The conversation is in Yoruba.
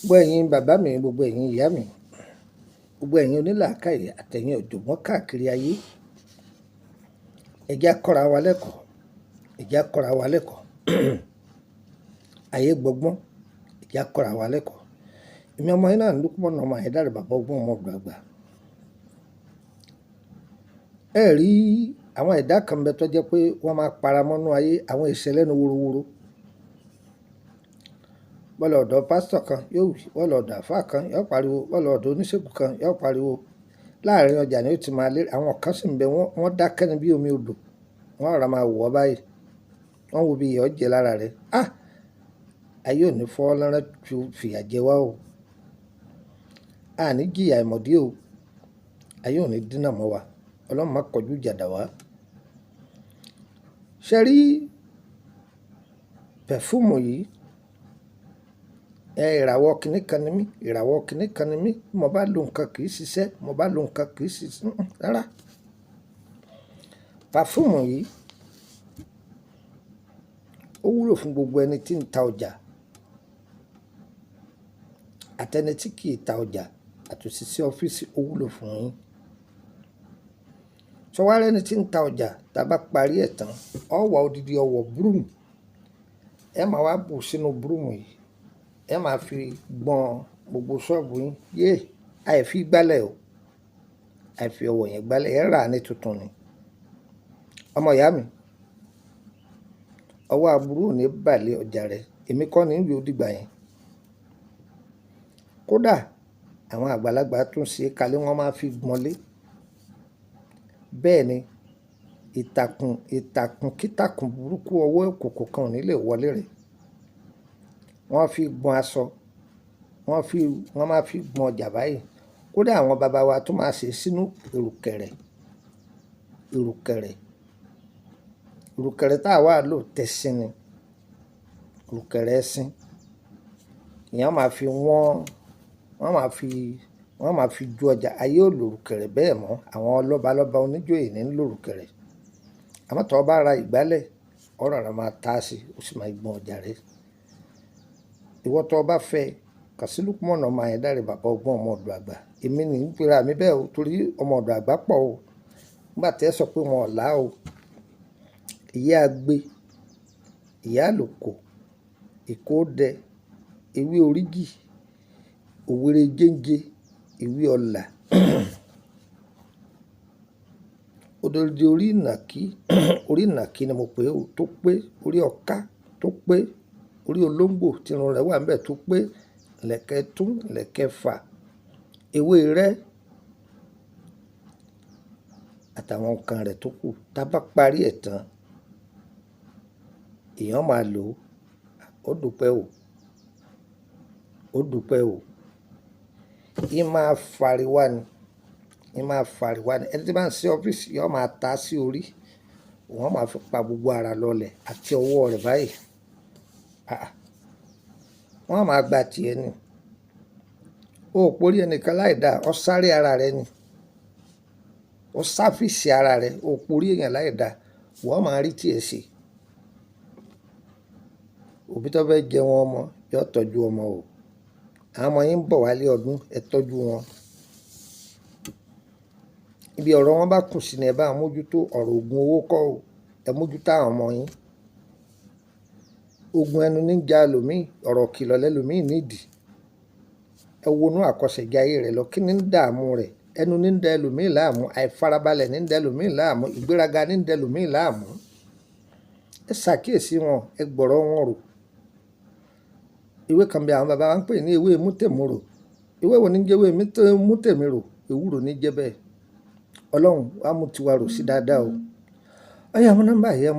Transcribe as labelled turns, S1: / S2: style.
S1: Gbogbo ẹ̀yin bàbá mi, gbogbo ẹ̀yin ìyá mi, gbogbo ẹ̀yin onílàákàyè àtẹ̀yin ọ̀jọ̀gbọ́n káàkiri ayé, ẹ jẹ́ á kọ́ra wa lẹ́kọ̀ọ́, ẹ jẹ́ á kọ́ra wa lẹ́kọ̀ọ́. Ayé gbọ́gbọ́n, ẹ jẹ́ á kọ́ra wa lẹ́kọ̀ọ́. Èmi ọmọ yín náà ń Lukman ọmọ Ayédáre bàbá ọgbọ́n ọmọ ọ̀dọ̀ àgbà. Ẹ rí àwọn ẹ̀dá kan bẹ tó jẹ́ pé wọ́n máa paramọ́nú ayé àwọn ìṣẹ̀lẹ̀ ní worowóró. Bọ́lá ọ̀dọ̀ pásítọ̀ kan yóò wí, bọ́lá ọ̀dọ̀ àfáà kan yóò pariwo, bọ́lá ọ̀dọ̀ oníṣègùn kan yóò pariwo. Láàrin ọjà ni ó ti máa lé àwọn kan sì ń bẹ wọ́n dákẹ́ ní bí omi odò. Wọ́n ọ̀rọ̀ máa wọ̀ ọ́ báyìí. Wọ́n wo bí ìyà jẹ lára rẹ̀. Ayé ò ní fọ́ lọ́rán ju fìyà jẹ wá o. A ní jìyà ìmọ̀dí o. Ayé ò ní dínà mọ́ wa. Ọlọ́run má kọjú ìjà dà wá. Ṣé rí pẹ̀fúùmù yìí? Ìràwọ̀ kìíní kan ni mí, ìràwọ̀ kìíní kan ni mí. Mo bá lo nǹkan kì í ṣiṣẹ́, mo bá lo nǹkan kì í ṣiṣẹ́ rárá. Pẹ̀fúùmù yìí ó wúlò fún gbogbo ẹni tí ń ta ọjà àtẹni tí kì í ta ọjà àtòṣìṣẹ́ ọ́fíìsì ó wúlò fún yín. Ṣọwárẹ́ ẹni tí ń ta ọjà tá a bá parí ẹ̀ tán, ọ wá odidi ọwọ́ búrúmù. Ẹ máa wá bù sínú búrúmù yìí. Ẹ máa fi gbọn gbogbo ṣọ́ọ̀bù yín. Àìfi gbálẹ̀ o. Àìfi ọwọ́ yẹn gbálẹ̀. Ẹ rà á ní tuntun ni. Ọmọ ìyá mi, ọwọ́ aburú ò ní bàlẹ̀ ọjà rẹ̀. Èmi kọ́ ni ń wí ó dìgbà yẹn. Kódà àwọn àgbàlagbà tún ṣe kalẹ̀ wọ́n máa fi gbọ́nlé. Bẹ́ẹ̀ ni ìtàkùn kítàkùn burúkú ọwọ́ òkùnkùn kan ò ní lè wọlé rẹ̀. Wọ́n fi gbọ́n aṣọ, wọ́n máa fi gbọ́n ọjà báyìí. Kódà àwọn bàbá wa tún máa ṣe sínú ìrùkẹ̀rẹ̀ tá a wà lò tẹ̀sìn ni. Ìrùkẹ̀rẹ̀ ẹṣin. Ìyẹn máa fi wọ́n máa fi ju ọjà. Ayé ò lo ìrùkẹ̀rẹ̀ bẹ́ẹ̀ mọ́. Àwọn lọ́balọ́ba oníjòyè ní ń lo ìrùkẹ̀rẹ̀. Àmọ́ tó bá ra ìgbálẹ̀, ọ̀rọ̀ rẹ̀ máa ta sí i, ó sì máa gbọ́n ọjà rẹ̀. Ìwọ tó bá fẹ́ kàn sí Lukman ọmọ Ayédáre bàbá ọgbọ́n ọmọ ọ̀dọ̀ àgbà. Èmi ní ń pera mi bẹ́ẹ̀ o torí ọmọ ọ̀dọ̀ àgbà pọ̀ o. Nígbà tí ẹ sọ pé wọn ò lá o. Ìyá agbe, ìyá àlùkò, ìkódẹ, ewé orígì, òwèrè jéńjé, ewé ọ̀là, odòdó orí ìnàkí ni mo pè é o tó pé, orí ọ̀ká tó pé, orí olóńgbò tí irun rẹ̀ wà níbẹ̀ tó pé, lẹ̀kẹ̀ tún, lẹ̀kẹ̀ fà, ewé rẹ́ àtàwọn nǹkan rẹ̀ tó kù. Tá a bá parí ẹ̀ tán, èèyàn máa lò ó dúpẹ́ o. Ó dúpẹ́ o. Yín máa fariwá ni. Ẹni tí bá ń ṣe ọ́fíìsì yóò máa ta sí orí. Wọ́n máa fi pa gbogbo ara lọlẹ̀ àti ọwọ́ rẹ̀ báyìí. Wọ́n máa gba tiẹ̀ ni. O ò porí ẹnìkan láì dáa, ọ sáré ara rẹ ni. Ọ sáfìsì ara rẹ, o ò porí èèyàn láì dáa. Wọ́n máa rí tiẹ̀ ṣe. Òbí tó fẹ́ jẹ wọn ọmọ yóò tọ́jú ọmọ o. Àwọn ọmọ yín ń bọ̀ wálé ọdún, ẹ tọ́jú wọn. Ibi ọ̀rọ̀ wọn bá kù sí ni ẹ bá mójútó. Ọ̀rọ̀ ògùn owó kọ́ o. Ẹ mójútó àwọn ọmọ yín. Ogun ẹnu ní ń ja ẹlòmíì, ọ̀rọ̀ kìlọ̀ lẹ́lòmíì nídìí. Ẹ wonú àkọsẹ̀já ayé rẹ̀ lọ. Kí ni ń dààmú rẹ̀? Ẹnu ní ń da ẹlòmíì láàmú. Àìfarabalẹ̀ ní ń da ẹlòmíì láàmú. Ìgbéraga ní ń da ẹlòmíì láàmú. Ẹ ṣàkíyèsí wọn, ẹ gbọ́rọ̀ wọn rò. Ewé kan bí àwọn bàbá wa ń pè ní ewé mútèmúrò. Ewé wo ní jẹ́ ewé mútèmúrò? Ewúro ní jẹ́ bẹ́ẹ̀. Ọlọ́run wá mú tiwa rò sí dáadáa o. Ọ̀yá àwọn nọ́mbà yẹn mọ́.